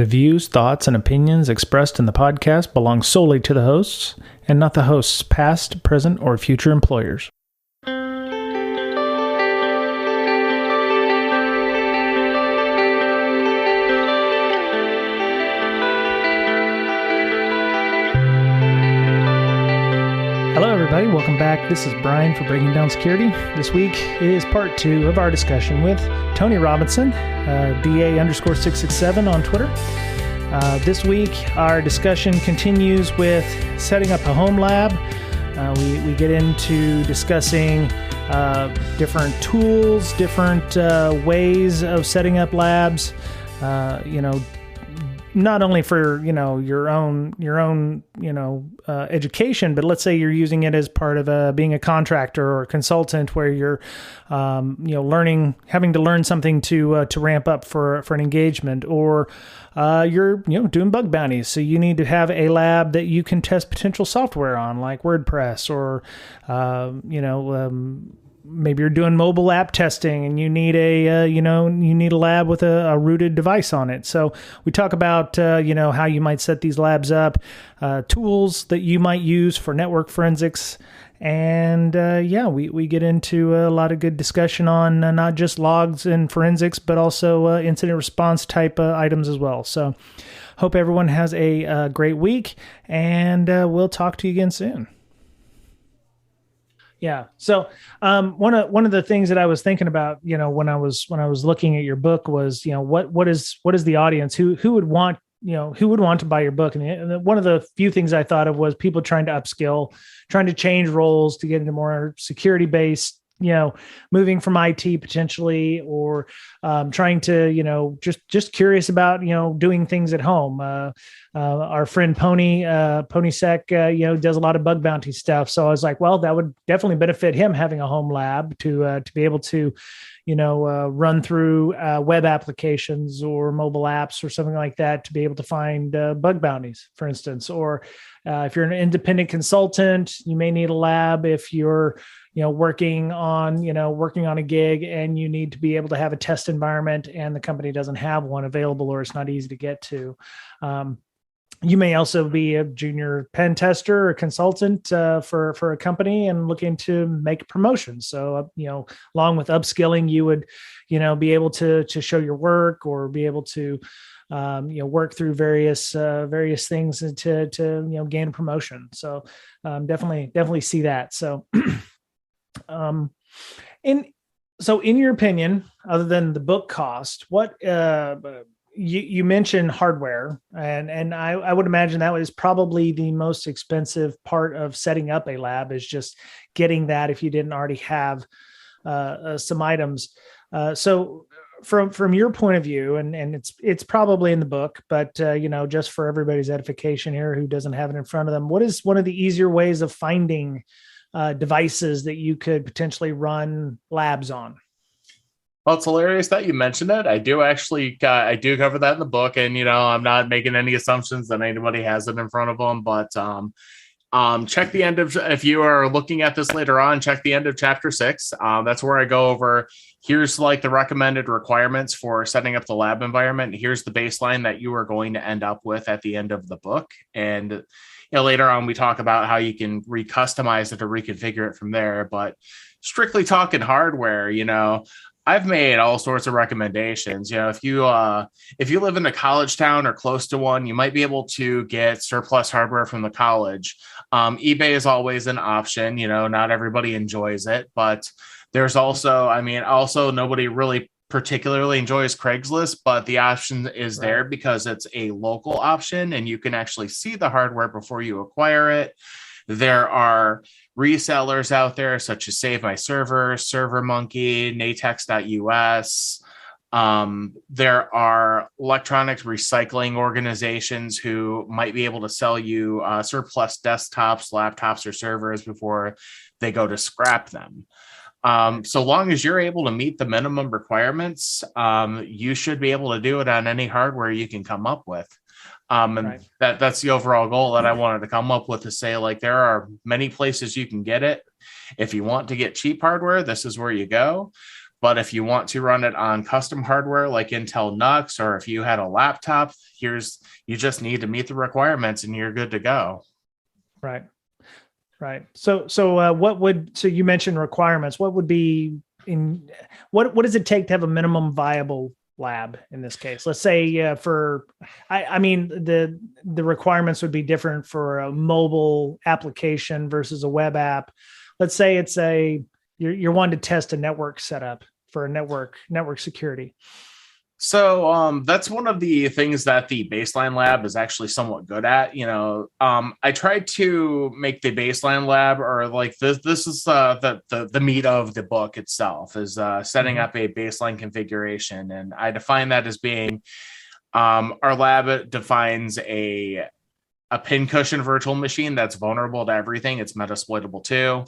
The views, thoughts, and opinions expressed in the podcast belong solely to the hosts and not the host's past, present, or future employers. Hello, everybody. Welcome back. This is Brian for Breaking Down Security. This week is part 2 of our discussion with Tony Robinson, DA_667 on Twitter. This week, our discussion continues with setting up a home lab. We get into discussing different tools, different ways of setting up labs. Not only for your own education, but let's say you're using it as part of being a contractor or a consultant, where you're having to learn something to ramp up for an engagement, or you're doing bug bounties, so you need to have a lab that you can test potential software on, like WordPress, or maybe you're doing mobile app testing and you need a lab with a rooted device on it. So we talk about how you might set these labs up, tools that you might use for network forensics, and we get into a lot of good discussion on not just logs and forensics, but also incident response type items as well. So hope everyone has a great week, and we'll talk to you again soon. Yeah. So one of the things that I was thinking about, when I was looking at your book was, what is the audience who would want to buy your book? And one of the few things I thought of was people trying to upskill, trying to change roles to get into more security based, moving from IT potentially, or trying to, just curious about, doing things at home. Our friend Ponysec, does a lot of bug bounty stuff. So I was like, well, that would definitely benefit him having a home lab to be able to, run through web applications or mobile apps or something like that, to be able to find bug bounties, for instance. Or if you're an independent consultant, you may need a lab if you're working on a gig and you need to be able to have a test environment and the company doesn't have one available, or it's not easy to get to. You may also be a junior pen tester or consultant for a company and looking to make a promotion. So, along with upskilling, you would, be able to show your work, or be able to, work through various things to gain a promotion. So definitely see that. So, in your opinion, other than the book cost, what you mentioned hardware, and I would imagine that was probably the most expensive part of setting up a lab, is just getting that if you didn't already have some items. So from your point of view, and it's probably in the book, but just for everybody's edification here who doesn't have it in front of them, what is one of the easier ways of finding devices that you could potentially run labs on? Well, it's hilarious that you mentioned it. I do cover that in the book, and I'm not making any assumptions that anybody has it in front of them, but check the end of, if you are looking at this later on, check the end of chapter 6. That's where I go over, here's like the recommended requirements for setting up the lab environment. Here's the baseline that you are going to end up with at the end of the book. And later on, we talk about how you can recustomize it or reconfigure it from there. But strictly talking hardware, I've made all sorts of recommendations. If you live in a college town or close to one, you might be able to get surplus hardware from the college. eBay is always an option. Not everybody enjoys it, but there's also nobody really particularly enjoys Craigslist, but the option is there because it's a local option and you can actually see the hardware before you acquire it. There are resellers out there such as Save My Server, ServerMonkey, Natex.us. There are electronics recycling organizations who might be able to sell you surplus desktops, laptops, or servers before they go to scrap them. So long as you're able to meet the minimum requirements, you should be able to do it on any hardware you can come up with. And that's the overall goal that I wanted to come up with, to say, like, there are many places you can get it. If you want to get cheap hardware, this is where you go. But if you want to run it on custom hardware like Intel NUCs, or if you had a laptop, you just need to meet the requirements and you're good to go. Right. Right. So you mentioned requirements. What would be what does it take to have a minimum viable lab in this case? Let's say I mean, the requirements would be different for a mobile application versus a web app. Let's say it's you're wanting to test a network setup for a network security. So that's one of the things that the baseline lab is actually somewhat good at. I tried to make the baseline lab, or like this is the meat of the book itself, is setting up a baseline configuration. And I define that as being our lab defines a pincushion virtual machine that's vulnerable to everything. It's metasploitable too.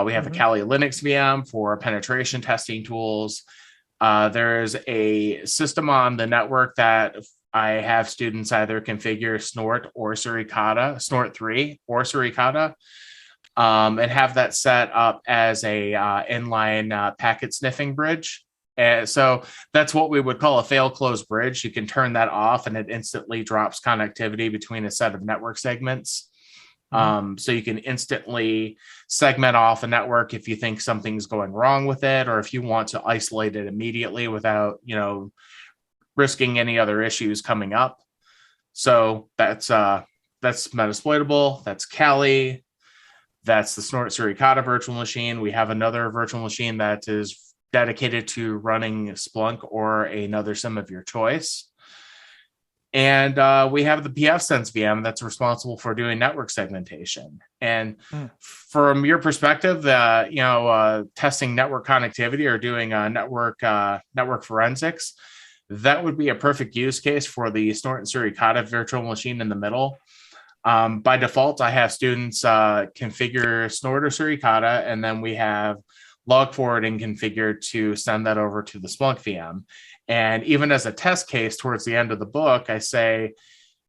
We have a Kali Linux VM for penetration testing tools. There's a system on the network that I have students either configure Snort or Suricata, Snort 3 or Suricata, and have that set up as a inline packet sniffing bridge. So that's what we would call a fail-close bridge. You can turn that off and it instantly drops connectivity between a set of network segments. So you can instantly segment off a network if you think something's going wrong with it, or if you want to isolate it immediately without, risking any other issues coming up. So that's Metasploitable. That's Kali. That's the Snort Suricata virtual machine. We have another virtual machine that is dedicated to running Splunk or another SIM of your choice. And we have the pfSense VM that's responsible for doing network segmentation. And from your perspective, testing network connectivity or doing network forensics, that would be a perfect use case for the Snort and Suricata virtual machine in the middle. By default, I have students configure Snort or Suricata, and then we have log forwarding configured to send that over to the Splunk VM. And even as a test case towards the end of the book, I say,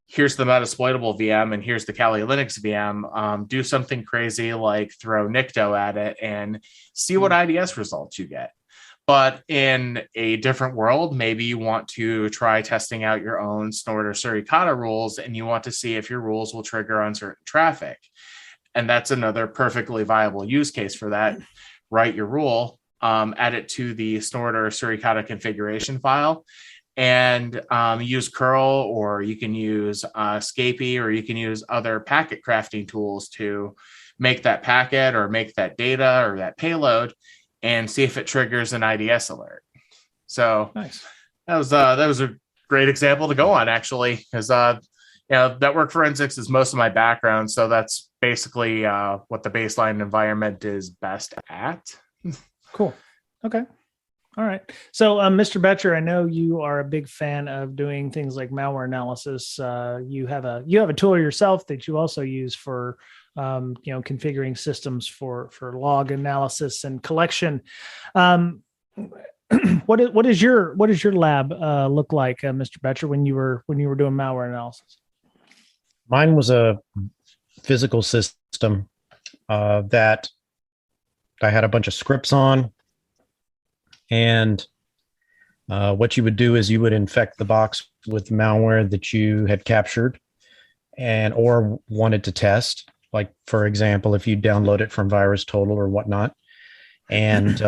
here's the Metasploitable VM and here's the Kali Linux VM. Do something crazy like throw Nikto at it and see what IDS results you get. But in a different world, maybe you want to try testing out your own Snort or Suricata rules, and you want to see if your rules will trigger on certain traffic. And that's another perfectly viable use case for that. Write your rule, add it to the Snort or Suricata configuration file, and use curl, or you can use Scapy, or you can use other packet crafting tools to make that packet or make that data or that payload and see if it triggers an IDS alert. So nice. That was a great example to go on, actually, because network forensics is most of my background. So that's basically what the baseline environment is best at. Cool. Okay. All right. So, Mr. Betcher, I know you are a big fan of doing things like malware analysis. You have a tool yourself that you also use for, configuring systems for log analysis and collection. What does your lab look like, Mr. Betcher, when you were doing malware analysis? Mine was a physical system that I had a bunch of scripts on. And what you would do is you would infect the box with malware that you had captured or wanted to test. Like, for example, if you download it from VirusTotal or whatnot. And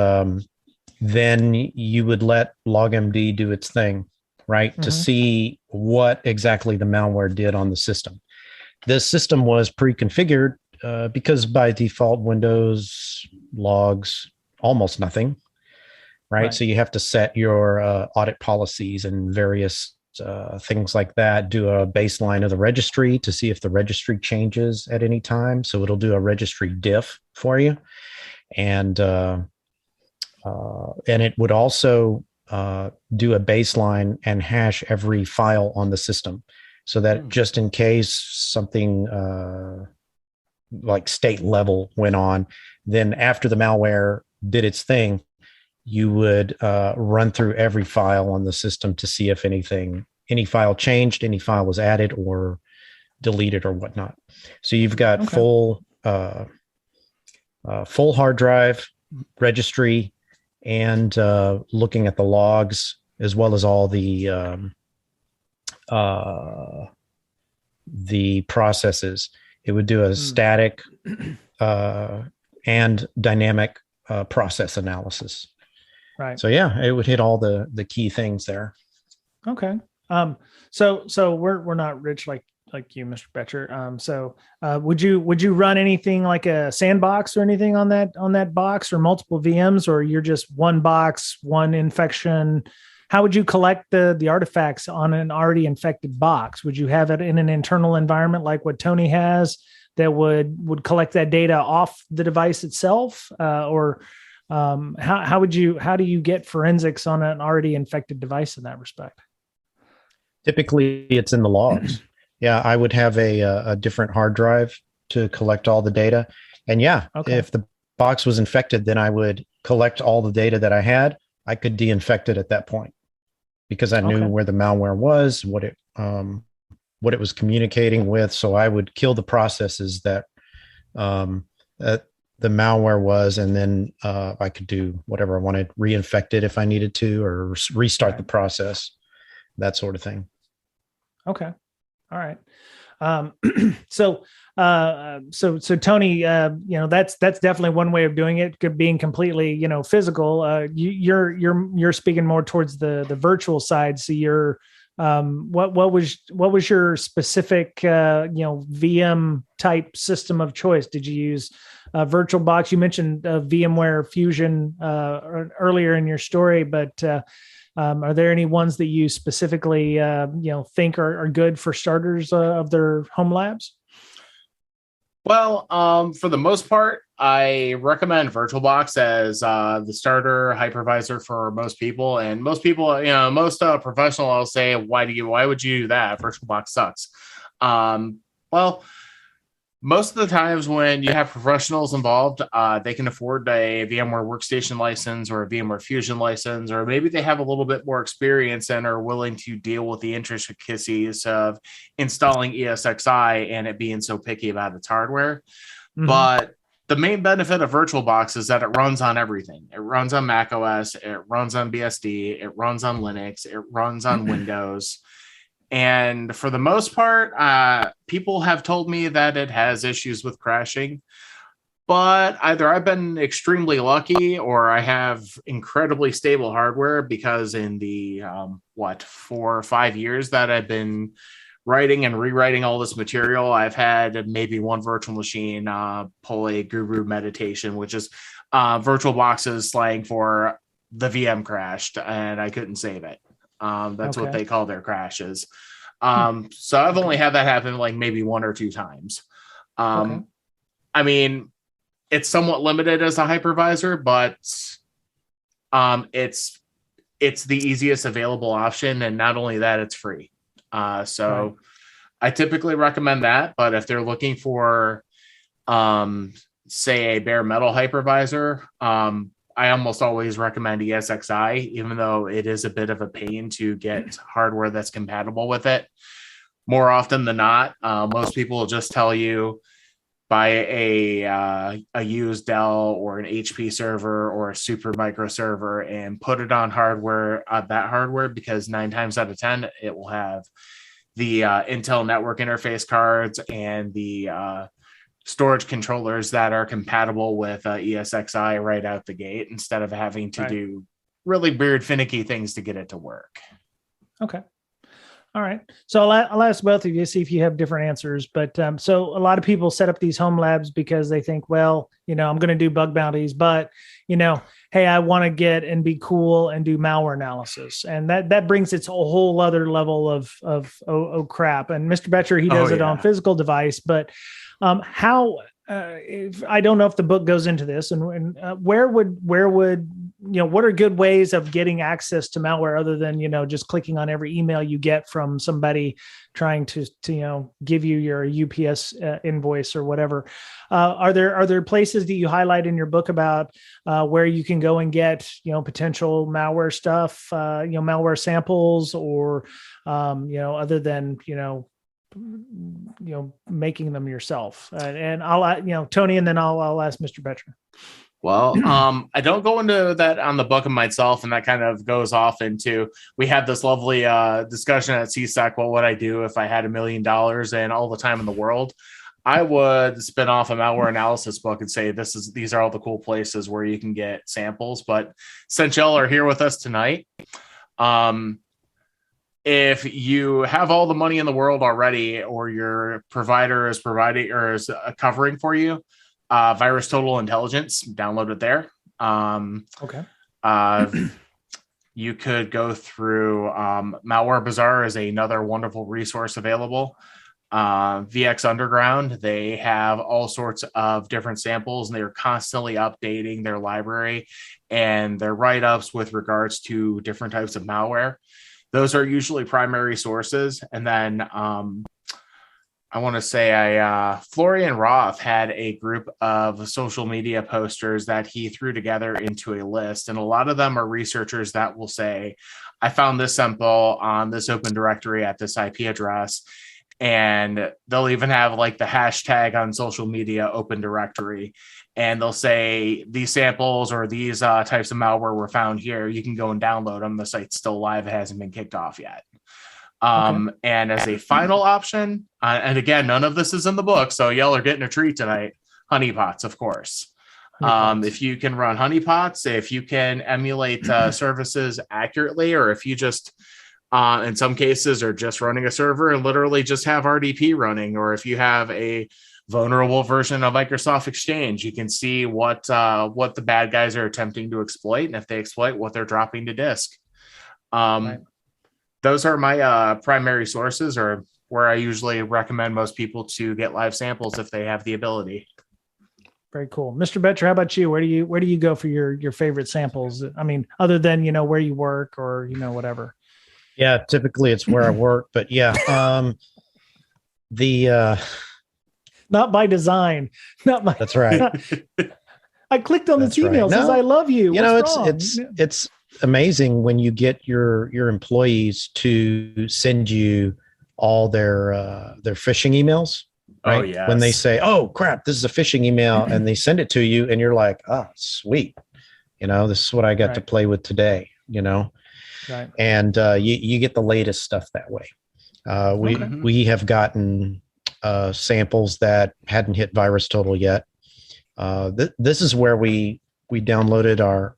then you would let LogMD do its thing, right? To see what exactly the malware did on the system. This system was pre-configured because by default, Windows logs almost nothing. Right. So you have to set your audit policies and various things like that, do a baseline of the registry to see if the registry changes at any time. So it'll do a registry diff for you. And it would also do a baseline and hash every file on the system so that just in case something like state level went on, then after the malware did its thing, you would run through every file on the system to see if any file changed, any file was added or deleted or whatnot. So you've got full hard drive registry and looking at the logs as well as all the processes. It would do a static and dynamic process analysis. Right. So yeah, it would hit all the key things there. Okay. So we're not rich like you, Mr. Betcher. So would you run anything like a sandbox or anything on that box, or multiple VMs, or you're just one box, one infection? How would you collect the artifacts on an already infected box? Would you have it in an internal environment like what Tony has that would collect that data off the device itself, or how do you get forensics on an already infected device in that respect? Typically, it's in the logs. Yeah, I would have a different hard drive to collect all the data. And yeah, okay. If the box was infected, then I would collect all the data that I had. I could de-infect it at that point because I knew where the malware was, what it was communicating with. So I would kill the processes that the malware was, and then I could do whatever I wanted, reinfect it if I needed to, or restart the process, that sort of thing. Okay. All right. So Tony, that's definitely one way of doing it. Being completely, physical. You're speaking more towards the virtual side. So you're, what was your specific, VM type system of choice? Did you use VirtualBox? You mentioned VMware Fusion earlier in your story, but are there any ones that you specifically, think are good for starters of their home labs? Well, for the most part, I recommend VirtualBox as the starter hypervisor for most people. And most people, most professional, I'll say, why would you do that? VirtualBox sucks. Well, most of the times when you have professionals involved, they can afford a VMware Workstation license or a VMware Fusion license, or maybe they have a little bit more experience and are willing to deal with the intricacies of installing ESXi and it being so picky about its hardware. Mm-hmm. But the main benefit of VirtualBox is that it runs on everything. It runs on Mac OS, it runs on BSD, it runs on Linux, it runs on Windows. And for the most part, people have told me that it has issues with crashing, but either I've been extremely lucky or I have incredibly stable hardware, because in the, 4 or 5 years that I've been writing and rewriting all this material, I've had maybe one virtual machine pull a guru meditation, which is VirtualBox's slang for the VM crashed and I couldn't save it. That's what they call their crashes. So I've only had that happen like maybe 1 or 2 times. I mean, it's somewhat limited as a hypervisor, but it's the easiest available option. And not only that, it's free. So I typically recommend that. But if they're looking for, say, a bare metal hypervisor, I almost always recommend ESXi, even though it is a bit of a pain to get hardware that's compatible with it. More often than not, most people will just tell you buy a used Dell or an HP server or a Super Micro server and put it on that hardware, because 9 times out of 10, it will have the Intel network interface cards and the storage controllers that are compatible with ESXi right out the gate, instead of having to do really weird, finicky things to get it to work. Okay. All right. So I'll ask both of you, see if you have different answers. But so a lot of people set up these home labs because they think, well, I'm going to do bug bounties, but, hey, I want to get and be cool and do malware analysis. And that brings its a whole other level of crap. And Mr. Betcher, he does it on physical device, but how, if I don't know if the book goes into this, and where would what are good ways of getting access to malware other than just clicking on every email you get from somebody trying to give you your UPS invoice or whatever? Are there places that you highlight in your book about where you can go and get potential malware stuff, malware samples, or other than making them yourself? And I'll Tony, and then I'll ask Mr. Betcher. Well, I don't go into that on the book of myself, and that kind of goes off into, we had this lovely discussion at CSEC. What would I do if I had $1 million and all the time in the world? I would spin off a malware analysis book and say, these are all the cool places where you can get samples. But since y'all are here with us tonight, if you have all the money in the world already, or your provider is providing or is covering for you, Virus Total Intelligence, download it there. Okay. You could go through Malware Bazaar is another wonderful resource available. VX Underground, they have all sorts of different samples, and they're constantly updating their library and their write-ups with regards to different types of malware. Those are usually primary sources. And then I want to say Florian Roth had a group of social media posters that he threw together into a list. And a lot of them are researchers that will say, I found this sample on this open directory at this IP address. And they'll even have like the hashtag on social media open directory. And they'll say these samples or these types of malware were found here. You can go and download them. The site's still live. It hasn't been kicked off yet. And as a final option, and again, none of this is in the book, so y'all are getting a treat tonight. Honeypots, of course. If you can run honeypots, if you can emulate services accurately, or if you just, in some cases, are just running a server and literally just have RDP running, or if you have a vulnerable version of Microsoft Exchange, you can see what the bad guys are attempting to exploit, and if they exploit, what they're dropping to disk. Right. Those are my primary sources, or where I usually recommend most people to get live samples if they have the ability. Very cool. Mr. Betcher, how about you? Where do you go for your favorite samples? I mean, other than, where you work or, whatever. Yeah, typically it's where I work, but yeah. Not by design. That's right. I clicked on this email. Says I love you. It's amazing when you get your employees to send you all their phishing emails. Right? Oh, yes. When they say, "Oh crap, this is a phishing email," and they send it to you, and you're like, "Oh, sweet, this is what I got to play with today." Right. And you get the latest stuff that way. We have gotten samples that hadn't hit Virus Total yet. This is where we downloaded our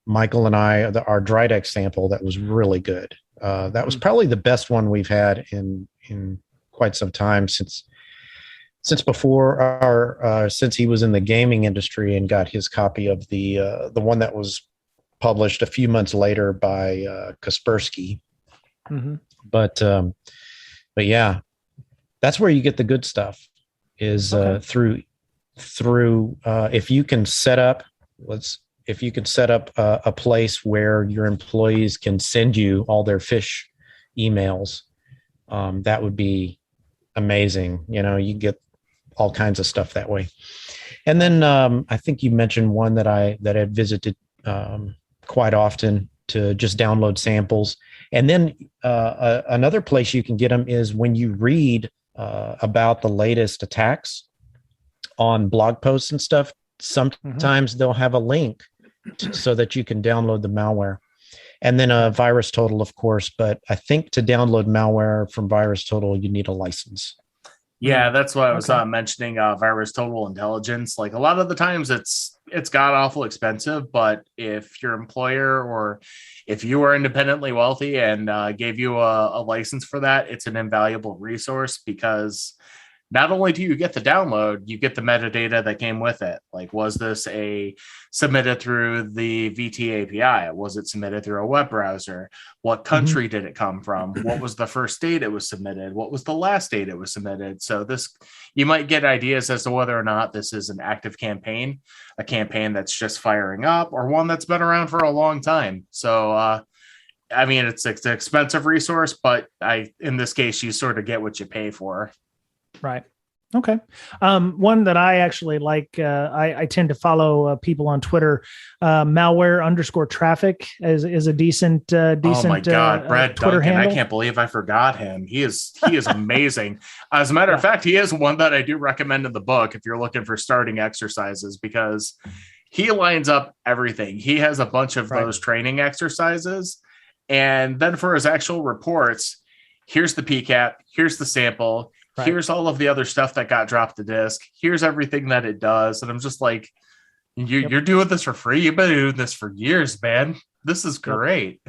Michael and I, our Drydex sample that was really good. That was probably the best one we've had in quite some time since before since he was in the gaming industry and got his copy of the one that was published a few months later by Kaspersky. Mm-hmm. But yeah, that's where you get the good stuff is through if you can set up a place where your employees can send you all their phish emails, that would be amazing. You get all kinds of stuff that way. And then I think you mentioned one that I visited quite often to just download samples. And then another place you can get them is when you read about the latest attacks on blog posts and stuff. Sometimes they'll have a link so that you can download the malware. And then a Virus Total, of course. But I think to download malware from Virus Total, you need a license. Yeah, that's what I was mentioning. Virus Total Intelligence. Like a lot of the times, it's god awful expensive. But if your employer or if you are independently wealthy and gave you a license for that, it's an invaluable resource because not only do you get the download, you get the metadata that came with it. Like, was this submitted through the VT API? Was it submitted through a web browser? What country did it come from? What was the first date it was submitted? What was the last date it was submitted? So you might get ideas as to whether or not this is an active campaign, a campaign that's just firing up, or one that's been around for a long time. So, I mean, it's an expensive resource, but in this case, you sort of get what you pay for. Right. Okay. One that I actually like, I tend to follow people on Twitter. Malware_traffic is a decent Oh my God, Brad Twitter Duncan. I handle. can't believe I forgot him. He is amazing. As a matter of fact, he is one that I do recommend in the book if you're looking for starting exercises, because he lines up everything. He has a bunch of those training exercises. And then for his actual reports, here's the PCAP, here's the sample, here's all of the other stuff that got dropped to disk, here's everything that it does. And I'm just like, you're doing this for free? You've been doing this for years, man. This is great.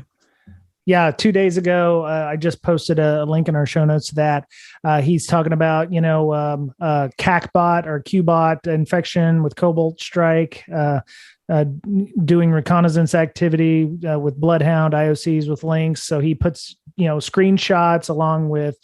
Yeah, 2 days ago, I just posted a link in our show notes to that. He's talking about, CACbot or QBot infection with Cobalt Strike, doing reconnaissance activity with Bloodhound, IOCs with links. So he puts, screenshots along with,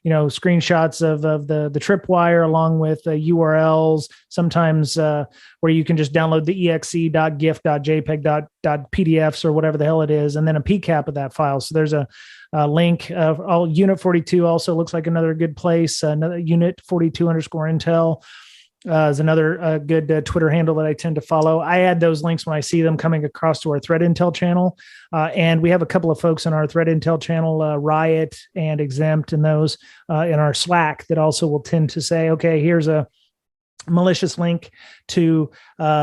screenshots of the tripwire along with URLs, sometimes where you can just download the exe.gif.jpeg.pdfs or whatever the hell it is, and then a PCAP of that file. So there's a link. All Unit 42 also looks like another good place. Another Unit 42_intel. Is another good Twitter handle that I tend to follow. I add those links when I see them coming across to our Threat Intel channel. And we have a couple of folks on our Threat Intel channel, Riot and Exempt, and those in our Slack that also will tend to say, okay, here's a malicious link to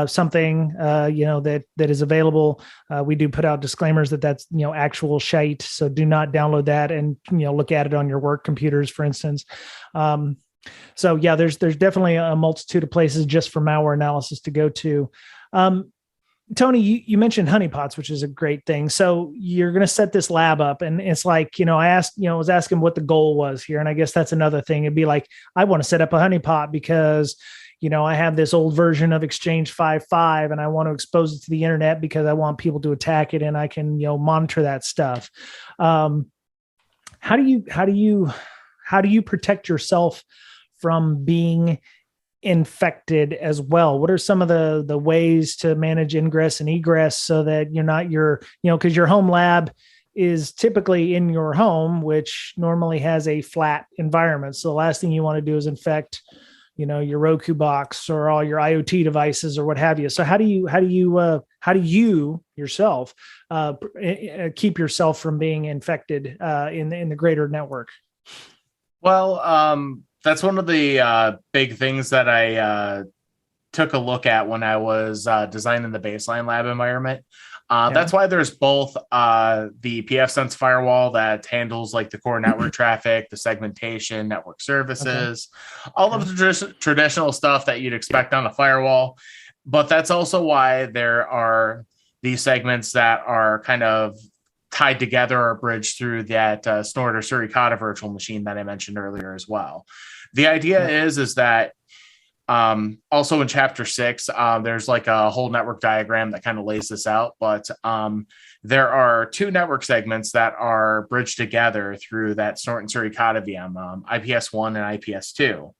something that is available. We do put out disclaimers that that's actual shite, so do not download that and look at it on your work computers, for instance. So yeah, there's definitely a multitude of places just for malware analysis to go to. Tony, you mentioned honeypots, which is a great thing. So you're going to set this lab up, and it's like, I was asking what the goal was here. And I guess that's another thing. It'd be like, I want to set up a honeypot because, I have this old version of Exchange 5.5 and I want to expose it to the internet because I want people to attack it and I can, monitor that stuff. How do you protect yourself from being infected as well? What are some of the ways to manage ingress and egress so that you're not because your home lab is typically in your home, which normally has a flat environment. So the last thing you want to do is infect, your Roku box or all your IoT devices or what have you. So how do you yourself keep yourself from being infected in the greater network? Well, that's one of the big things that I took a look at when I was designing the baseline lab environment. That's why there's both the pfSense firewall that handles like the core network traffic, the segmentation, network services, all of the traditional stuff that you'd expect on a firewall. But that's also why there are these segments that are kind of tied together or bridged through that Snort or Suricata virtual machine that I mentioned earlier as well. The idea is that also in chapter 6, there's like a whole network diagram that kind of lays this out, but there are two network segments that are bridged together through that Snort and Suricata VM, IPS1 and IPS2.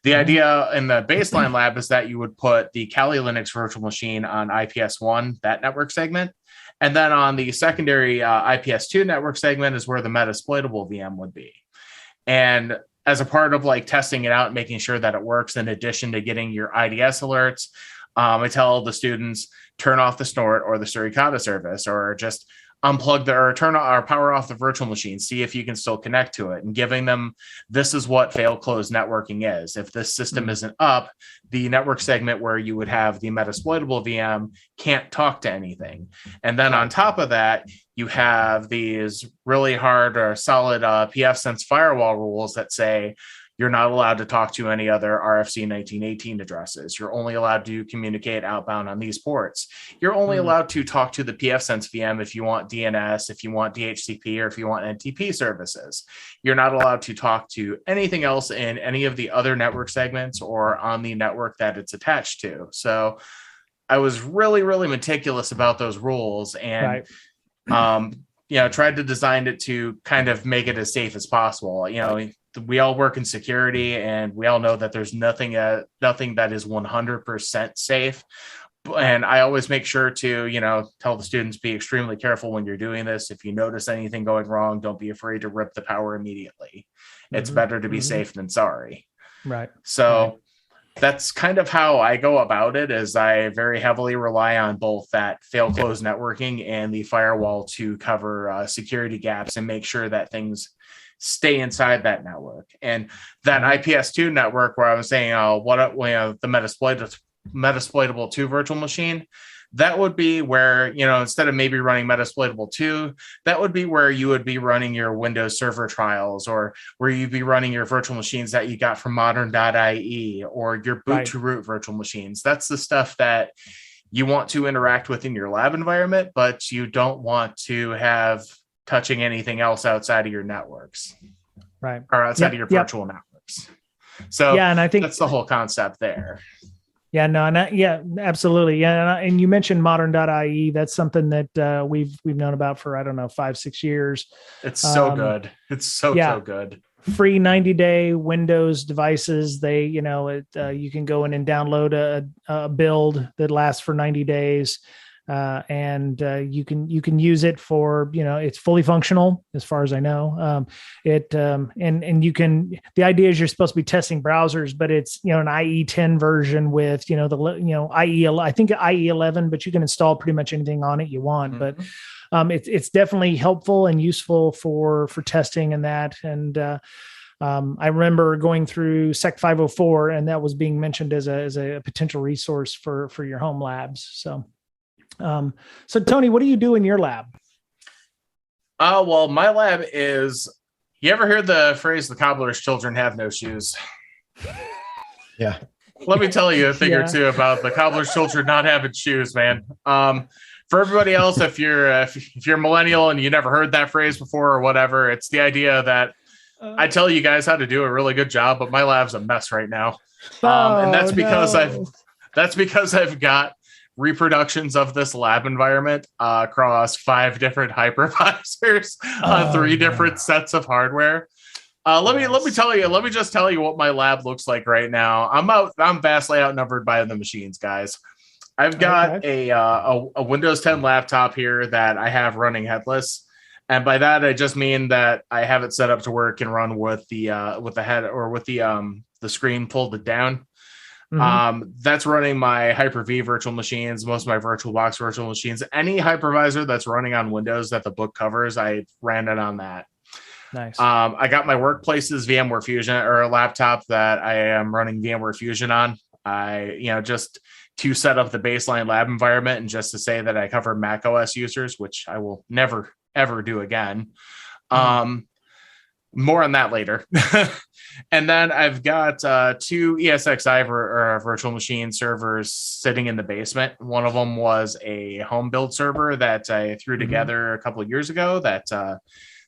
The idea in the baseline lab is that you would put the Kali Linux virtual machine on IPS1, that network segment, and then on the secondary IPS2 network segment is where the Metasploitable VM would be. And as a part of like testing it out and making sure that it works, in addition to getting your IDS alerts, I tell the students, turn off the Snort or the Suricata service, or just unplug or turn on or power off the virtual machine, see if you can still connect to it, and giving them, this is what fail close networking is. If this system isn't up, the network segment where you would have the Metasploitable VM can't talk to anything. And then on top of that, you have these really hard or solid pfSense firewall rules that say you're not allowed to talk to any other RFC 1918 addresses. You're only allowed to communicate outbound on these ports. You're only allowed to talk to the pfSense VM if you want DNS, if you want DHCP, or if you want NTP services. You're not allowed to talk to anything else in any of the other network segments or on the network that it's attached to. So I was really, really meticulous about those rules and tried to design it to kind of make it as safe as possible. We all work in security and we all know that there's nothing that is 100% safe. And I always make sure to, tell the students, be extremely careful when you're doing this. If you notice anything going wrong, don't be afraid to rip the power immediately. It's better to be safe than sorry. Right. So that's kind of how I go about it, is I very heavily rely on both that fail close networking and the firewall to cover security gaps and make sure that things stay inside that network. And that IPS2 network where I was saying, the Metasploitable 2 virtual machine, that would be where, instead of maybe running Metasploitable 2, that would be where you would be running your Windows Server trials, or where you'd be running your virtual machines that you got from modern.ie, or your boot to root virtual machines. That's the stuff that you want to interact with in your lab environment, but you don't want to have touching anything else outside of your networks, right? Or outside of your virtual networks. So and I think that's the whole concept there. Yeah, no, and absolutely. Yeah. And you mentioned modern.ie. That's something that we've known about for, 5-6 years. It's so good. It's so good. Free 90-day Windows devices. They, you can go in and download a build that lasts for 90 days. And you can use it for, it's fully functional as far as I know. And you can, the idea is you're supposed to be testing browsers, but it's, an IE10 version with, I think IE11, but you can install pretty much anything on it you want. But it's definitely helpful and useful for testing and that. And I remember going through Sec 504, and that was being mentioned as a potential resource for your home labs. So Tony, what do you do in your lab? Well, my lab is, you ever hear the phrase, the cobbler's children have no shoes? Yeah. Let me tell you a thing or two about the cobbler's children not having shoes, man. For everybody else, if you're millennial and you never heard that phrase before or whatever, it's the idea that I tell you guys how to do a really good job, but my lab's a mess right now. And that's because I've got reproductions of this lab environment across 5 different hypervisors on 3 different sets of hardware. Let me just tell you what my lab looks like right now. I'm vastly outnumbered by the machines, guys. I've got a Windows 10 laptop here that I have running headless. And by that, I just mean that I have it set up to work and run with the head, or with the screen pulled down. That's running my Hyper-V virtual machines, most of my VirtualBox virtual machines. Any hypervisor that's running on Windows that the book covers, I ran it on that. Nice. I got my workplace's VMware Fusion, or a laptop that I am running VMware Fusion on. Just to set up the baseline lab environment, and just to say that I cover Mac OS users, which I will never, ever do again. More on that later. And then I've got 2 ESXi virtual machine servers sitting in the basement. One of them was a home build server that I threw together a couple of years ago that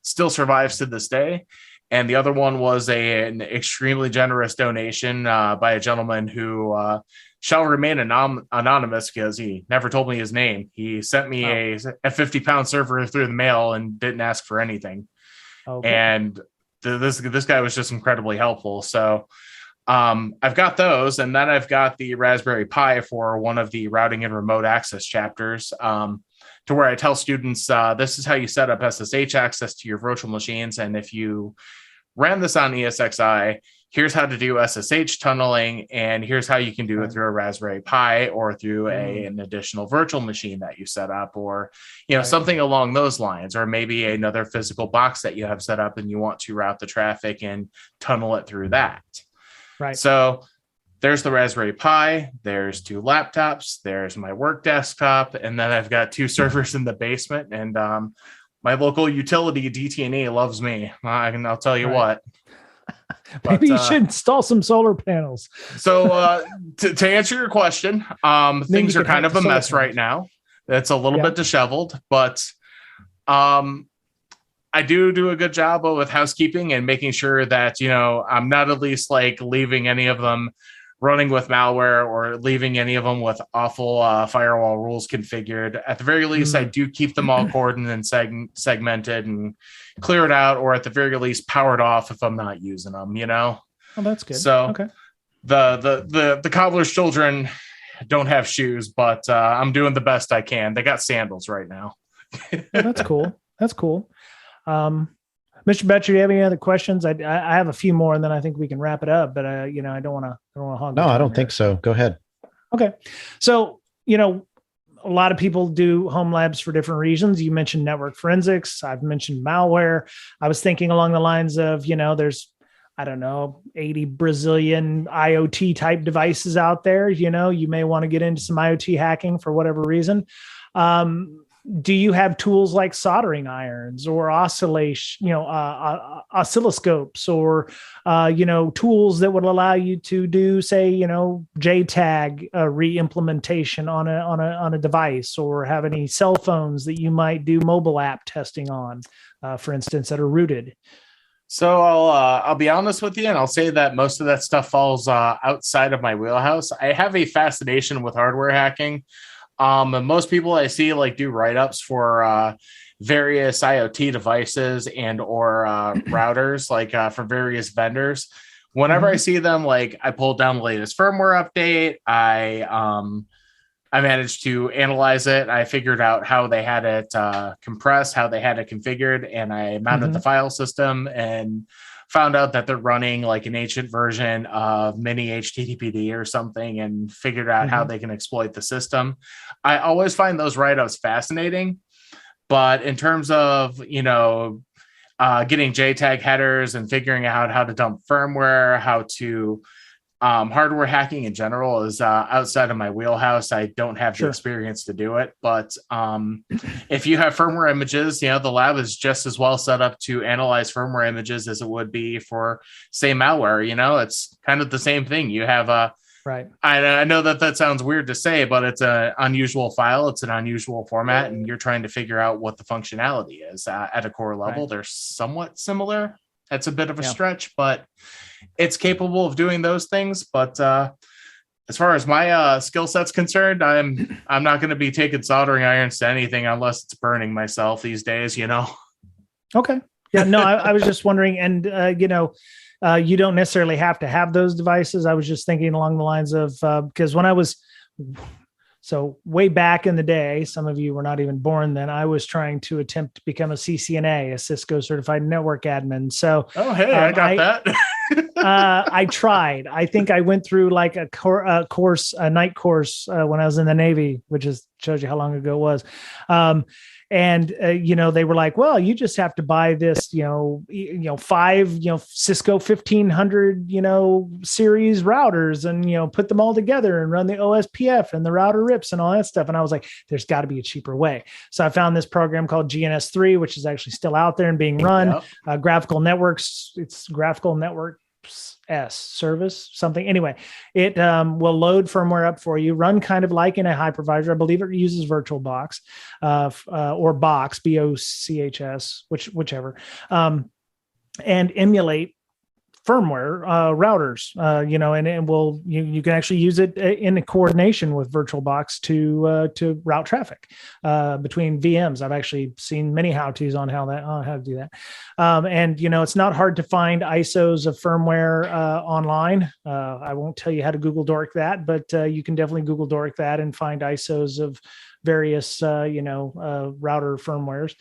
still survives to this day. And the other one was an extremely generous donation by a gentleman who shall remain anonymous because he never told me his name. He sent me a 50-pound server through the mail and didn't ask for anything. Okay. And this guy was just incredibly helpful. So I've got those, and then I've got the Raspberry Pi for one of the routing and remote access chapters, to where I tell students, this is how you set up SSH access to your virtual machines. And if you ran this on ESXi, here's how to do SSH tunneling, and here's how you can do it through a Raspberry Pi or through an additional virtual machine that you set up, or something along those lines, or maybe another physical box that you have set up and you want to route the traffic and tunnel it through that. Right. So there's the Raspberry Pi, there's 2 laptops, there's my work desktop, and then I've got 2 servers in the basement, and my local utility DT&E loves me. I'll tell you what. Maybe you should install some solar panels. So to answer your question, things are kind of a mess right now. It's a little bit disheveled, but I do a good job with housekeeping and making sure that, I'm not at least like leaving any of them running with malware or leaving any of them with awful firewall rules configured. At the very least, I do keep them all cordoned and segmented and cleared out, or at the very least powered off if I'm not using them, Oh, that's good. So okay. The cobbler's children don't have shoes, but I'm doing the best I can. They got sandals right now. Oh, that's cool. That's cool. Mr. Betcher, do you have any other questions? I have a few more, and then I think we can wrap it up. But I don't want to hog. No, I don't think so. Go ahead. Okay, so a lot of people do home labs for different reasons. You mentioned network forensics. I've mentioned malware. I was thinking along the lines of there's 80 Brazilian IoT type devices out there. You may want to get into some IoT hacking for whatever reason. Do you have tools like soldering irons or oscilloscopes or, tools that would allow you to do, say, JTAG re-implementation on a device, or have any cell phones that you might do mobile app testing on, for instance, that are rooted? So I'll be honest with you, and I'll say that most of that stuff falls outside of my wheelhouse. I have a fascination with hardware hacking. And most people I see do write-ups for various IoT devices and or routers, from various vendors. Whenever I see them, I pulled down the latest firmware update. I managed to analyze it. I figured out how they had it compressed, how they had it configured, and I mounted the file system and found out that they're running an ancient version of mini HTTPD or something, and figured out how they can exploit the system. I always find those write-ups fascinating, but in terms of, getting JTAG headers and figuring out how to dump firmware, how to hardware hacking in general is outside of my wheelhouse. I don't have the experience to do it, but if you have firmware images, the lab is just as well set up to analyze firmware images as it would be for, say, malware. It's kind of the same thing. You have right. I know that sounds weird to say, but it's an unusual file. It's an unusual format, and you're trying to figure out what the functionality is at a core level. They're somewhat similar. That's a bit of a stretch, but it's capable of doing those things. But as far as my skill set's concerned, I'm not going to be taking soldering irons to anything unless it's burning myself these days, Okay. Yeah, no, I was just wondering, and you don't necessarily have to have those devices. I was just thinking along the lines of, because when I was, so way back in the day, some of you were not even born then, I was trying to attempt to become a CCNA, a Cisco certified network admin. So, oh, hey, I got that. I tried. I think I went through a night course when I was in the Navy, which shows you how long ago it was. And they were like, well, you just have to buy this, 5, Cisco 1500, series routers, and, put them all together and run the OSPF and the router rips and all that stuff. And I was like, there's got to be a cheaper way. So I found this program called GNS3, which is actually still out there and being run. Graphical Networks. It's Graphical Network service something. Anyway, it will load firmware up for you, run kind of like in a hypervisor. I believe it uses VirtualBox or Box, BOCHS, whichever, and emulate firmware routers, and you can actually use it in coordination with VirtualBox to route traffic between VMs. I've actually seen many how-tos on how to do that. And it's not hard to find ISOs of firmware online. I won't tell you how to Google dork that, but you can definitely Google dork that and find ISOs of various router firmwares.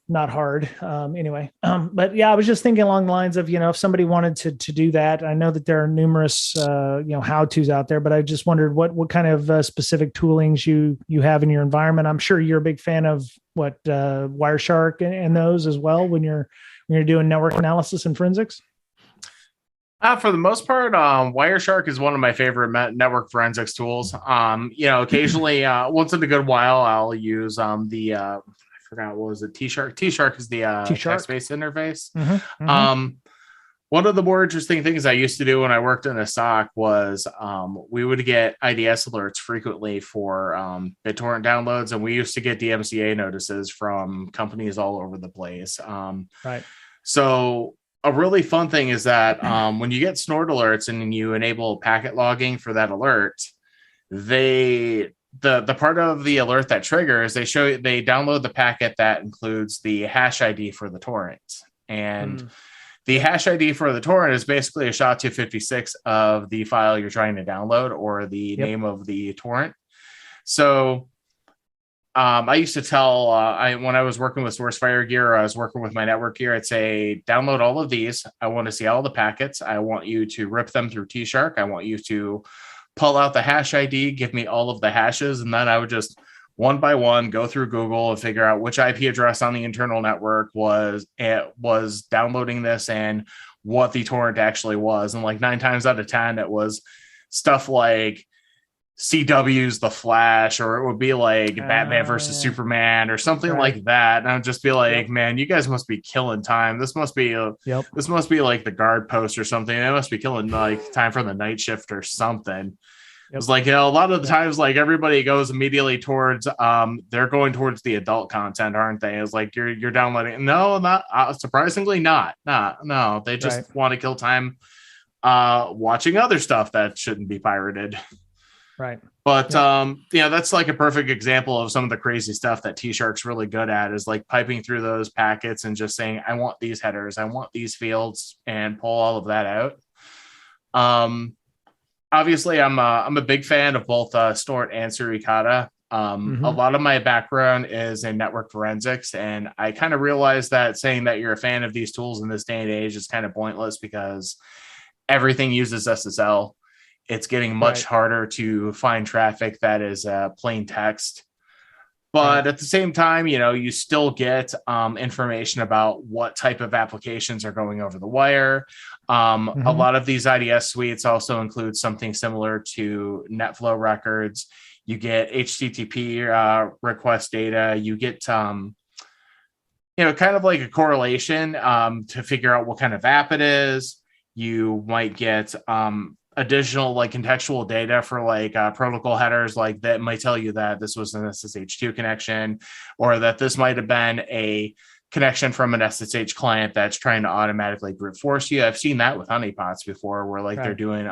Not hard. But yeah, I was just thinking along the lines of, if somebody wanted to do that. I know that there are numerous, how-tos out there, but I just wondered what kind of specific toolings you have in your environment. I'm sure you're a big fan of Wireshark and those as well when you're doing network analysis and forensics. For the most part, Wireshark is one of my favorite network forensics tools. Occasionally, once in a good while, I'll use forgot what was it, T-Shark. T-Shark is the text-based interface. One of the more interesting things I used to do when I worked in a SOC was we would get IDS alerts frequently for BitTorrent downloads, and we used to get DMCA notices from companies all over the place. Right. So a really fun thing is that when you get snort alerts and you enable packet logging for that alert, the part of the alert that triggers, they download the packet that includes the hash ID for the torrent. And the hash ID for the torrent is basically a SHA-256 of the file you're trying to download or the name of the torrent. So I used to tell when I was working with SourceFire gear, or I was working with my network gear, I'd say, download all of these. I want to see all the packets. I want you to rip them through T-Shark. I want you to pull out the hash ID, give me all of the hashes, and then I would just one by one go through Google and figure out which IP address on the internal network was downloading this and what the torrent actually was. And like 9 times out of 10, it was stuff like CW's The Flash, or it would be like Batman versus Superman or something like that. And I'd just be like, man, you guys must be killing time. This must be this must be like the guard post or something. They must be killing like time for the night shift or something. It's like, a lot of the times, like everybody goes immediately towards they're going towards the adult content, aren't they? It's like you're downloading. No, not surprisingly not. No, they just want to kill time watching other stuff that shouldn't be pirated. Right. But that's like a perfect example of some of the crazy stuff that T-Shark's really good at, is like piping through those packets and just saying, I want these headers, I want these fields, and pull all of that out. Obviously I'm a big fan of both Snort and Suricata. A lot of my background is in network forensics, and I kind of realized that saying that you're a fan of these tools in this day and age is kind of pointless, because everything uses SSL. It's getting much harder to find traffic that is plain text. But at the same time, you still get information about what type of applications are going over the wire. A lot of these IDS suites also include something similar to NetFlow records. You get HTTP request data. You get, kind of like a correlation to figure out what kind of app it is. You might get additional like contextual data for like protocol headers, like that might tell you that this was an SSH2 connection, or that this might have been a connection from an SSH client that's trying to automatically brute force you. I've seen that with Honeypots before, where like they're doing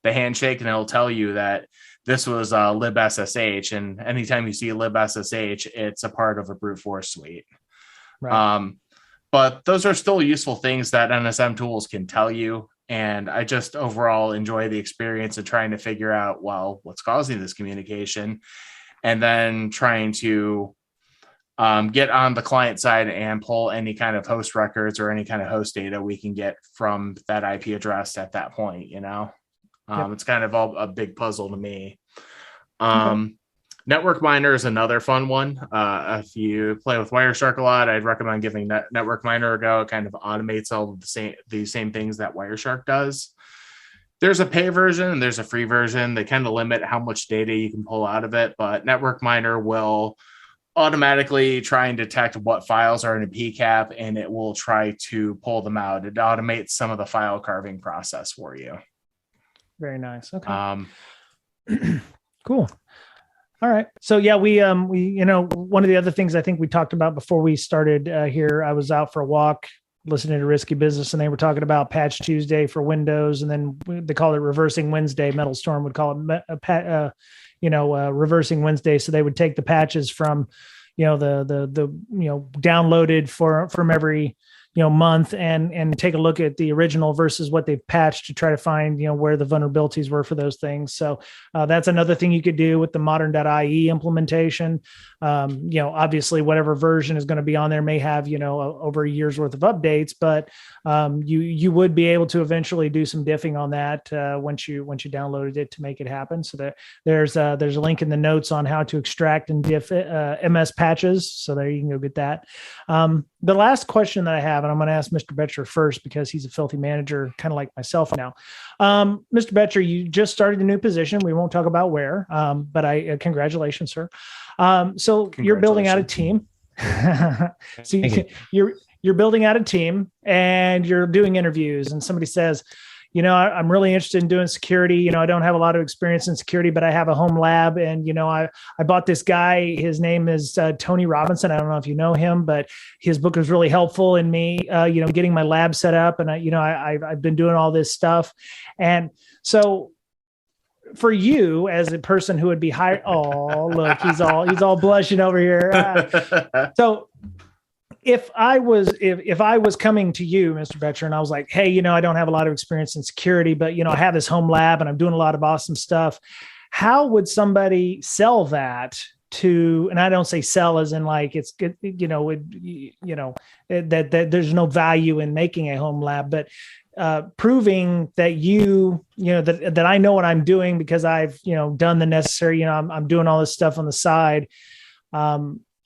the handshake, and it'll tell you that this was libSSH, and anytime you see libSSH, it's a part of a brute force suite. But those are still useful things that NSM tools can tell you. And I just overall enjoy the experience of trying to figure out, well, what's causing this communication, and then trying to get on the client side and pull any kind of host records or any kind of host data we can get from that IP address at that point. It's kind of all a big puzzle to me. Network Miner is another fun one. If you play with Wireshark a lot, I'd recommend giving Network Miner a go. It kind of automates all of the same things that Wireshark does. There's a pay version and there's a free version. They kind of limit how much data you can pull out of it, but Network Miner will automatically try and detect what files are in a PCAP, and it will try to pull them out. It automates some of the file carving process for you. Very nice. Okay. Cool. All right. So yeah, we one of the other things I think we talked about before we started here, I was out for a walk listening to Risky Business, and they were talking about Patch Tuesday for Windows, and then they call it Reversing Wednesday. Metal Storm would call it Reversing Wednesday. So they would take the patches from, the downloaded from every month and take a look at the original versus what they've patched to try to find, where the vulnerabilities were for those things. So that's another thing you could do with the modern.ie implementation. Obviously whatever version is going to be on there may have, over a year's worth of updates, but you would be able to eventually do some diffing on that once you downloaded it to make it happen. So there's a link in the notes on how to extract and diff MS patches. So there you can go get that. The last question that I have, and I'm going to ask Mr. Betcher first because he's a filthy manager, kind of like myself now. Mr. Betcher, you just started a new position. We won't talk about where, but congratulations, sir. So you're building out a team. So you're building out a team and you're doing interviews, and somebody says, I'm really interested in doing security. I don't have a lot of experience in security, but I have a home lab. And, I bought this guy. His name is Tony Robinson. I don't know if you know him, but his book was really helpful in me, getting my lab set up. And I've been doing all this stuff. And so for you as a person who would be hired, oh, look, he's all blushing over here. So if I was coming to you, Mr. Betcher, and I was like, hey, I don't have a lot of experience in security, but, I have this home lab and I'm doing a lot of awesome stuff. How would somebody sell that to, and I don't say sell as in like it's good, that there's no value in making a home lab, but proving that that I know what I'm doing because I've, done the necessary, I'm doing all this stuff on the side.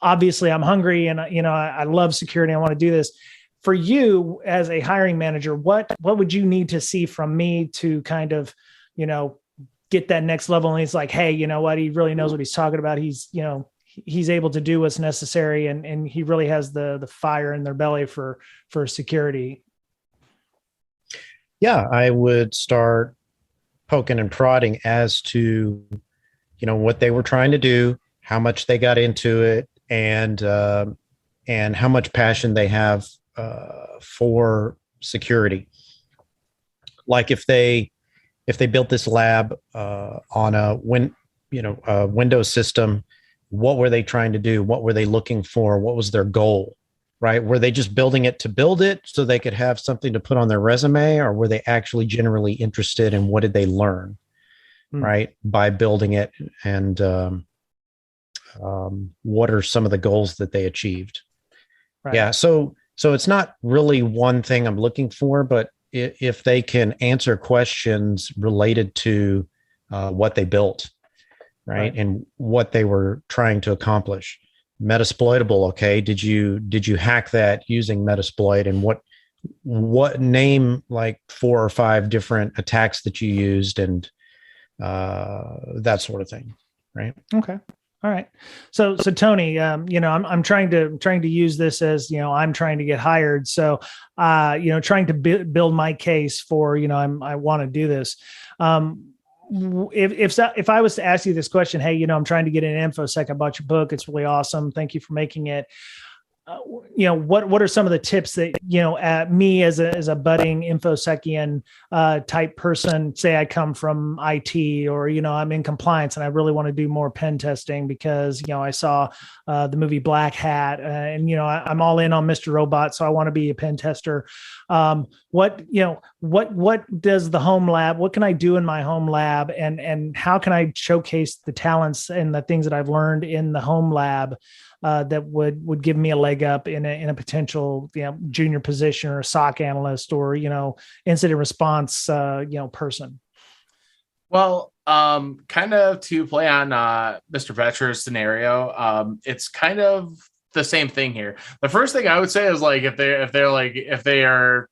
Obviously I'm hungry and, I love security. I want to do this. For you as a hiring manager, what would you need to see from me to kind of, get that next level? And he's like, hey, you know what? He really knows what he's talking about. He's able to do what's necessary. And he really has the fire in their belly for security. Yeah, I would start poking and prodding as to, what they were trying to do, how much they got into it, and how much passion they have for security. Like if they built this lab on a Windows system, what were they trying to do? What were they looking for? What was their goal? Right? Were they just building it to build it so they could have something to put on their resume, or were they actually generally interested in what did they learn, right, by building it, and what are some of the goals that they achieved? Right. Yeah. So it's not really one thing I'm looking for, but if they can answer questions related to what they built, right, and what they were trying to accomplish. Metasploitable. Okay. Did you hack that using Metasploit, and what name like 4 or 5 different attacks that you used, and that sort of thing. Right. Okay. All right. So Tony, I'm trying to use this as, I'm trying to get hired. So, trying to build my case for, I want to do this. If I was to ask you this question, hey, I'm trying to get an infosec. I bought your book. It's really awesome. Thank you for making it. What are some of the tips that, me as a budding infosecian type person, say I come from IT, or, I'm in compliance and I really want to do more pen testing because, I saw the movie Black Hat and, I'm all in on Mr. Robot. So I want to be a pen tester. What does the home lab, what can I do in my home lab, and how can I showcase the talents and the things that I've learned in the home lab that would give me a leg up in a potential, junior position, or a SOC analyst, or, incident response, person? Well, kind of to play on Mr. Vetcher's scenario, it's kind of the same thing here. The first thing I would say is like if they are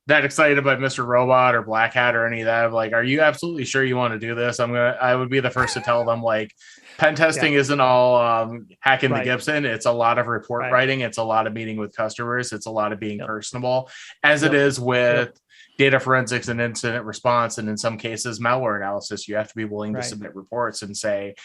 that excited about Mr. Robot or Black Hat or any of that, like, are you absolutely sure you want to do this? I would be the first to tell them, like, pen testing isn't all hacking the Gibson. It's a lot of report writing. It's a lot of meeting with customers. It's a lot of being personable, as it is with data forensics and incident response. And in some cases, malware analysis. You have to be willing to submit reports and say,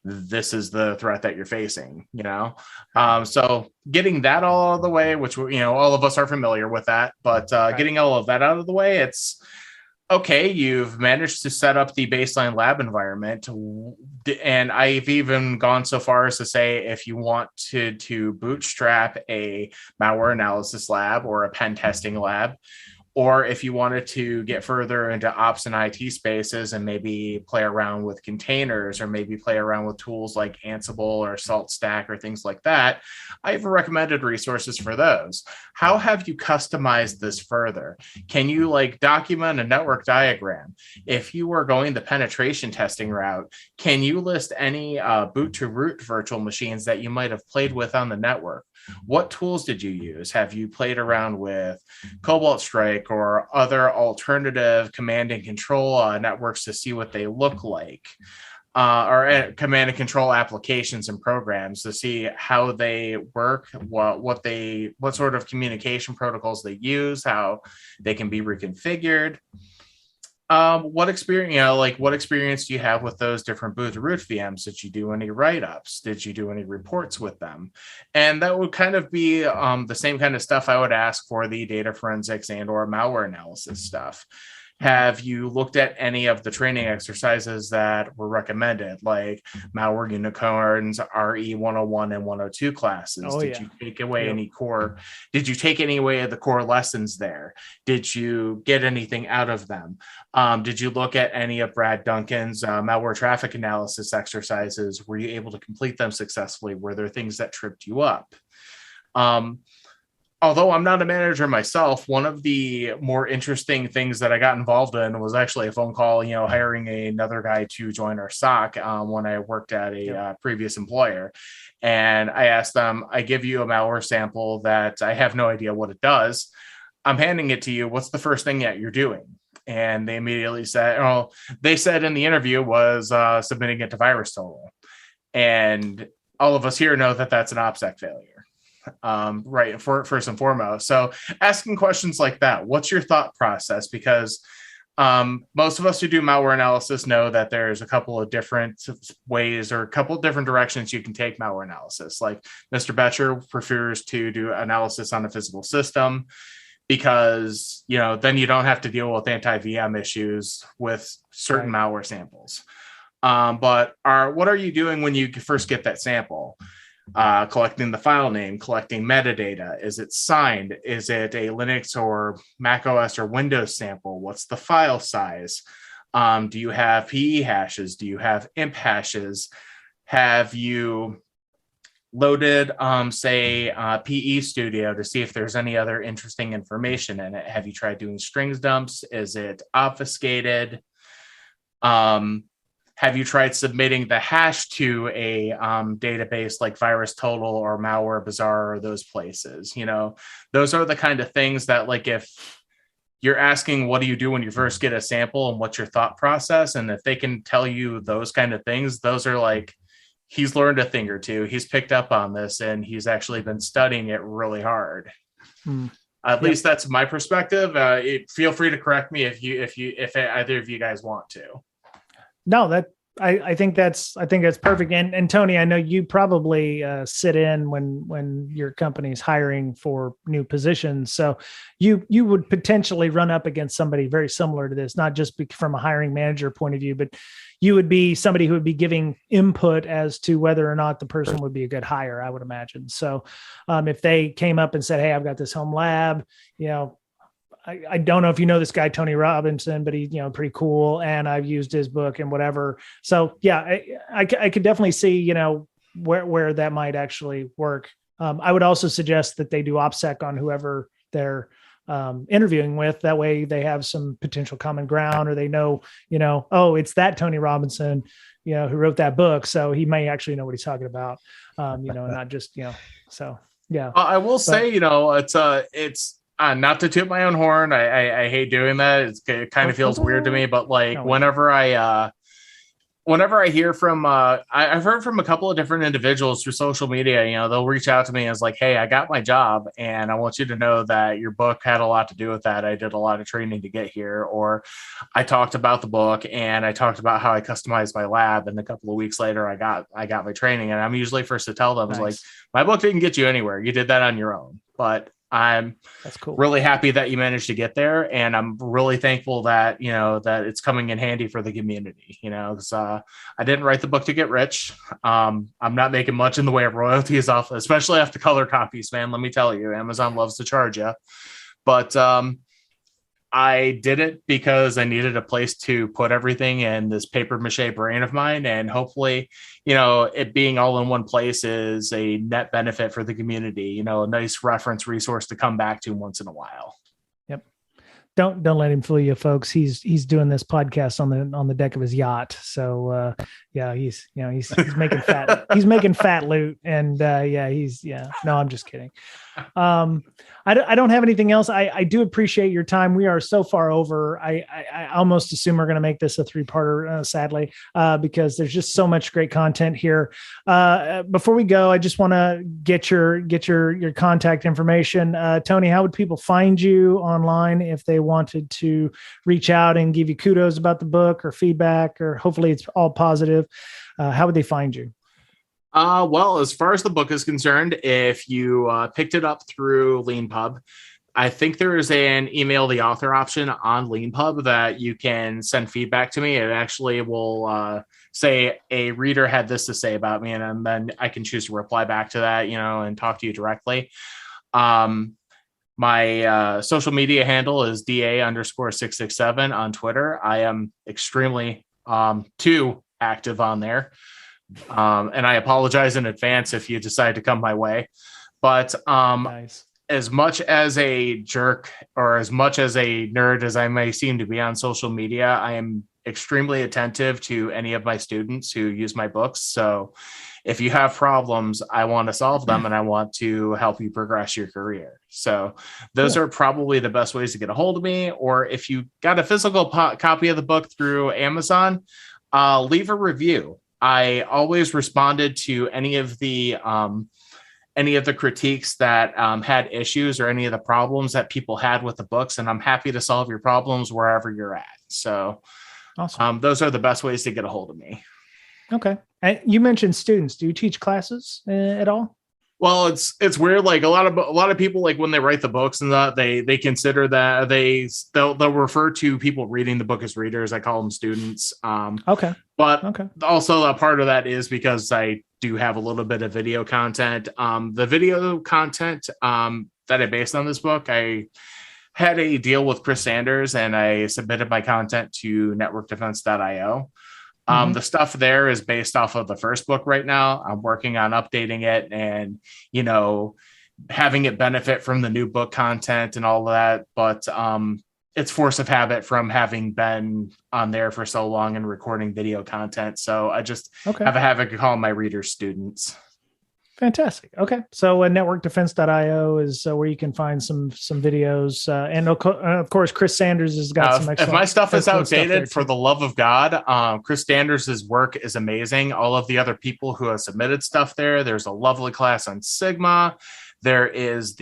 this is the threat that you're facing, so getting that all out of the way, which, all of us are familiar with that, but getting all of that out of the way, it's okay. You've managed to set up the baseline lab environment. And I've even gone so far as to say, if you want to bootstrap a malware analysis lab or a pen testing lab, or if you wanted to get further into ops and IT spaces and maybe play around with containers, or maybe play around with tools like Ansible or SaltStack or things like that, I've recommended resources for those. How have you customized this further? Can you document a network diagram? If you were going the penetration testing route, can you list any boot to root virtual machines that you might have played with on the network? What tools did you use? Have you played around with Cobalt Strike or other alternative command and control networks to see what they look like? Or command and control applications and programs to see how they work, what sort of communication protocols they use, how they can be reconfigured. What experience do you have with those different boot to root VMs? Did you do any write-ups? Did you do any reports with them? And that would kind of be the same kind of stuff I would ask for the data forensics and or malware analysis stuff. Have you looked at any of the training exercises that were recommended, like malware unicorns, RE 101 and 102 classes? Did you take away any core? Did you take any away of the core lessons there? Did you get anything out of them? Did you look at any of Brad Duncan's malware traffic analysis exercises? Were you able to complete them successfully? Were there things that tripped you up? Although I'm not a manager myself, one of the more interesting things that I got involved in was actually a phone call, hiring another guy to join our SOC when I worked at a previous employer. And I asked them, I give you a malware sample that I have no idea what it does. I'm handing it to you. What's the first thing that you're doing? And they immediately said, they said in the interview was submitting it to VirusTotal. And all of us here know that that's an OPSEC failure. Right, first and foremost. So asking questions like that, what's your thought process? Because most of us who do malware analysis know that there's a couple of different ways or a couple of different directions you can take malware analysis. Like Mr. Betcher prefers to do analysis on a physical system because, then you don't have to deal with anti-VM issues with certain malware samples. But what are you doing when you first get that sample? Collecting the file name, collecting metadata. Is it signed? Is it a Linux or Mac OS or Windows sample? What's the file size? Do you have PE hashes? Do you have imp hashes? Have you loaded, PE Studio to see if there's any other interesting information in it? Have you tried doing strings dumps? Is it obfuscated? Have you tried submitting the hash to a database like VirusTotal or Malware Bazaar or those places? Those are the kind of things that, like, if you're asking, what do you do when you first get a sample and what's your thought process? And if they can tell you those kind of things, those are like, he's learned a thing or two. He's picked up on this and he's actually been studying it really hard. At least that's my perspective. Feel free to correct me if either of you guys want to. No, I think that's perfect. And Tony, I know you probably sit in when your company's hiring for new positions. So you would potentially run up against somebody very similar to this, not just from a hiring manager point of view, but you would be somebody who would be giving input as to whether or not the person would be a good hire, I would imagine. So if they came up and said, hey, I've got this home lab, I don't know if you know this guy, Tony Robinson, but he's, pretty cool. And I've used his book and whatever. So yeah, I could definitely see, where that might actually work. I would also suggest that they do OPSEC on whoever they're interviewing with. That way they have some potential common ground, or they know, oh, it's that Tony Robinson, who wrote that book. So he may actually know what he's talking about, and not just, so yeah. I will say, it's not to toot my own horn. I hate doing that. It kind of feels weird to me, but like whenever I hear from, I've heard from a couple of different individuals through social media, they'll reach out to me as like, hey, I got my job and I want you to know that your book had a lot to do with that. I did a lot of training to get here, or I talked about the book and I talked about how I customized my lab. And a couple of weeks later, I got my training, and I'm usually first to tell them, like, my book didn't get you anywhere. You did that on your own. But that's cool. Really happy that you managed to get there, and I'm really thankful that that it's coming in handy for the community. Because I didn't write the book to get rich. I'm not making much in the way of royalties off, especially off the color copies, man. Let me tell you, Amazon loves to charge you. But I did it because I needed a place to put everything in this paper mache brain of mine. And hopefully, it being all in one place is a net benefit for the community, a nice reference resource to come back to once in a while. Yep. Don't let him fool you, folks. He's doing this podcast on the deck of his yacht. So yeah, he's making fat. He's making fat loot, and No, I'm just kidding. I don't have anything else. I do appreciate your time. We are so far over. I almost assume we're going to make this a 3-parter, sadly, because there's just so much great content here. Before we go, I just want to get your contact information. Tony, how would people find you online if they wanted to reach out and give you kudos about the book or feedback, or hopefully it's all positive? How would they find you? Well, as far as the book is concerned, if you picked it up through LeanPub, I think there is an email the author option on LeanPub that you can send feedback to me. It actually will say a reader had this to say about me, and then I can choose to reply back to that, and talk to you directly. My social media handle is DA_667 on Twitter. I am extremely too active on there. And I apologize in advance if you decide to come my way. But Nice. As much as a jerk or as much as a nerd as I may seem to be on social media, I am extremely attentive to any of my students who use my books. So if you have problems, I want to solve them and I want to help you progress your career. So those are probably the best ways to get a hold of me. Or if you got a physical copy of the book through Amazon, leave a review. I always responded to any of the critiques that had issues or any of the problems that people had with the books, and I'm happy to solve your problems wherever you're at. So awesome. Those are the best ways to get a hold of me. Okay. And you mentioned students. Do you teach classes at all? Well, it's weird. Like a lot of people, like when they write the books and that they consider that they'll refer to people reading the book as readers. I call them students. Okay. But also a part of that is because I do have a little bit of video content. The video content that I based on this book, I had a deal with Chris Sanders and I submitted my content to networkdefense.io. The stuff there is based off of the first book right now. I'm working on updating it and, having it benefit from the new book content and all of that. But it's force of habit from having been on there for so long and recording video content. So I just have a habit of calling my readers students. Fantastic. Okay. So networkdefense.io is where you can find some videos. And of course, Chris Sanders has got some excellent. If my stuff is outdated, for the love of God, Chris Sanders' work is amazing. All of the other people who have submitted stuff there's a lovely class on Sigma. There is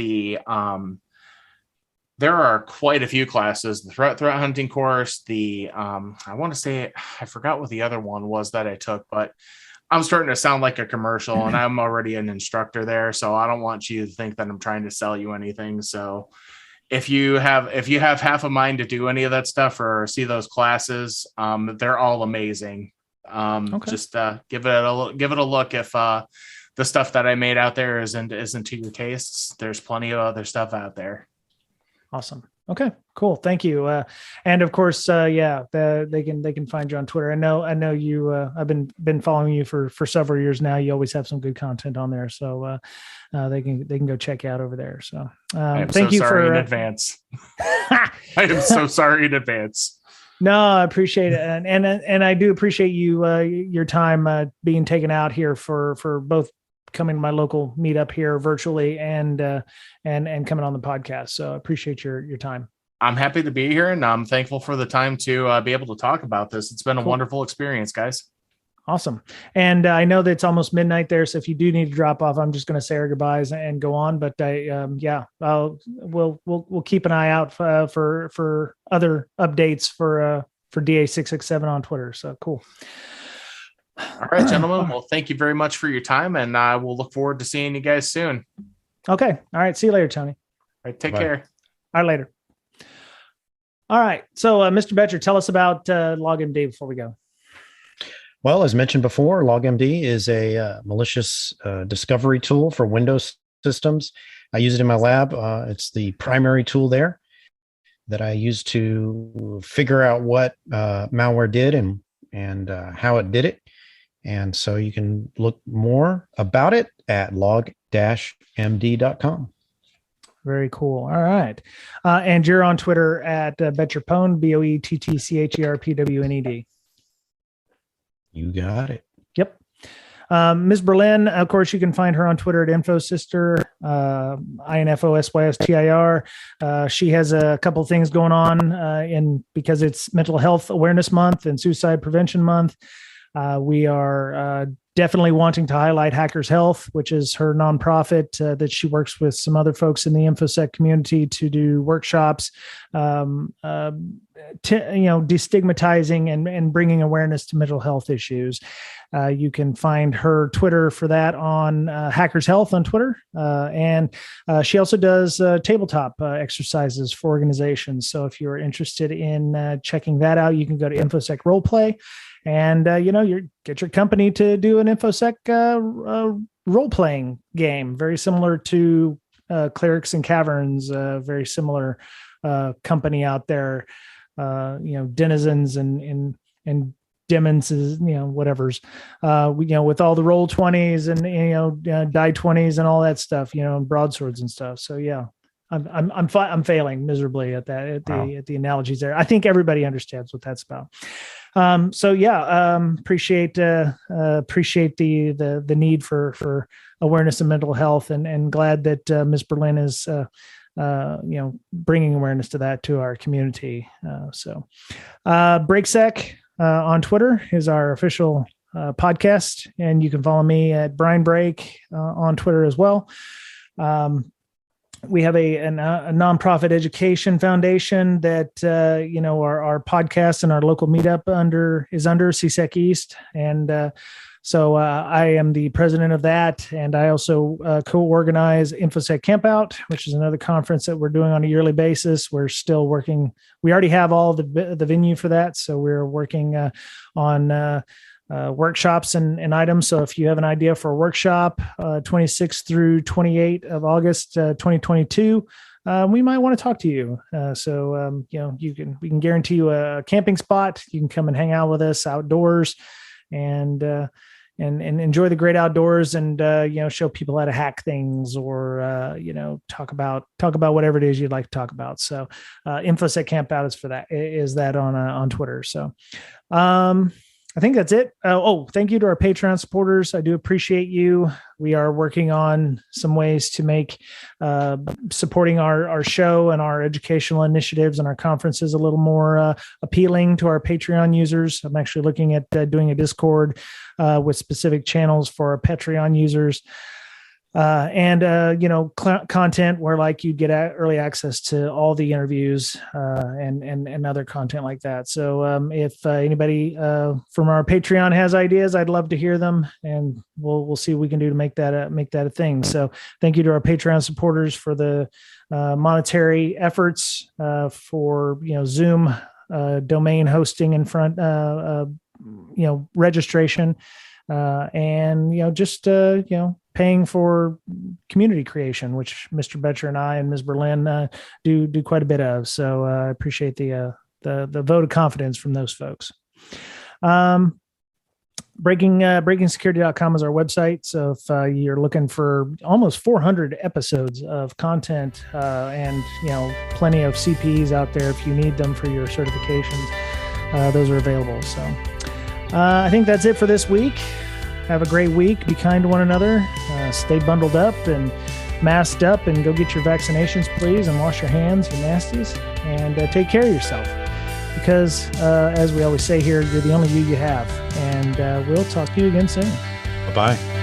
there are quite a few classes, the threat hunting course, I want to say, I forgot what the other one was that I took, but I'm starting to sound like a commercial and I'm already an instructor there. So I don't want you to think that I'm trying to sell you anything. So if you have half a mind to do any of that stuff or see those classes, they're all amazing. Just give it a look. If the stuff that I made out there isn't to your tastes, there's plenty of other stuff out there. Awesome. Okay, cool. Thank you. And of course, they can find you on Twitter. I know you, I've been following you for several years now. You always have some good content on there. So they can go check you out over there. So thank you for in advance. I am so sorry in advance. No, I appreciate it. And I do appreciate your time being taken out here for both coming to my local meetup here virtually and coming on the podcast. So I appreciate your time. I'm happy to be here and I'm thankful for the time to be able to talk about this. It's been a wonderful experience, guys. Awesome. And I know that it's almost midnight there. So if you do need to drop off, I'm just going to say our goodbyes and go on. But we'll keep an eye out for other updates for DA667 on Twitter. So cool. All right, gentlemen. Well, thank you very much for your time, and we'll look forward to seeing you guys soon. Okay. All right. See you later, Tony. All right. Take Bye. care. All right. Later. All right. So, Mr. Betcher, tell us about LogMD before we go. Well, as mentioned before, LogMD is a malicious discovery tool for Windows systems. I use it in my lab. It's the primary tool there that I use to figure out what malware did and how it did it. And so you can look more about it at log-md.com. Very cool. All right. And you're on Twitter at Betcherpwned, BOETTCHERPWNED. You got it. Yep. Ms. Berlin, of course, you can find her on Twitter at InfoSister, INFOSYSTIR. She has a couple of things going on because it's Mental Health Awareness Month and Suicide Prevention Month. We are definitely wanting to highlight Hackers Health, which is her nonprofit that she works with some other folks in the infosec community to do workshops, destigmatizing and bringing awareness to mental health issues. You can find her Twitter for that on Hackers Health on Twitter. And she also does tabletop exercises for organizations. So if you're interested in checking that out, you can go to InfoSec Roleplay and, get your company to do an InfoSec role-playing game, very similar to Clerics and Caverns, very similar company out there, denizens and demons is whatever's with all the roll 20s and die 20s and all that stuff, and broadswords and stuff. So yeah, I'm failing miserably at that at the analogies there. I think everybody understands what that's about. Appreciate the need for awareness of mental health, and glad that Ms. Berlin is bringing awareness to that to our community. Breaksec on Twitter is our official podcast, and you can follow me at Brian Break on Twitter as well. We have a nonprofit education foundation that our podcast and our local meetup is under CSEC East, and so I am the president of that, and I also co-organize InfoSec Campout, which is another conference that we're doing on a yearly basis. We're still working. We already have all the venue for that, so we're working on workshops and items. So if you have an idea for a workshop, 26 through 28 of August 2022, we might want to talk to you. We can guarantee you a camping spot. You can come and hang out with us outdoors, and enjoy the great outdoors, and show people how to hack things, or talk about whatever it is you'd like to talk about. So InfoSec Campout is that on Twitter. So I think that's it. Thank you to our Patreon supporters. I do appreciate you. We are working on some ways to make supporting our show and our educational initiatives and our conferences a little more appealing to our Patreon users. I'm actually looking at doing a Discord with specific channels for our Patreon users. Content where like you get early access to all the interviews and other content like that. So if anybody from our Patreon has ideas, I'd love to hear them, and we'll see what we can do to make that a thing. So thank you to our Patreon supporters for the monetary efforts for Zoom domain hosting in front registration and paying for community creation, which Mr. Betcher and I and Ms. Berlin do quite a bit of. So I appreciate the vote of confidence from those folks. BreakingSecurity.com is our website. So if you're looking for almost 400 episodes of content and plenty of CPEs out there if you need them for your certifications, those are available. So I think that's it for this week. Have a great week. Be kind to one another. Stay bundled up and masked up, and go get your vaccinations, please, and wash your hands, you nasties, and take care of yourself. Because as we always say here, you're the only you have. And we'll talk to you again soon. Bye-bye.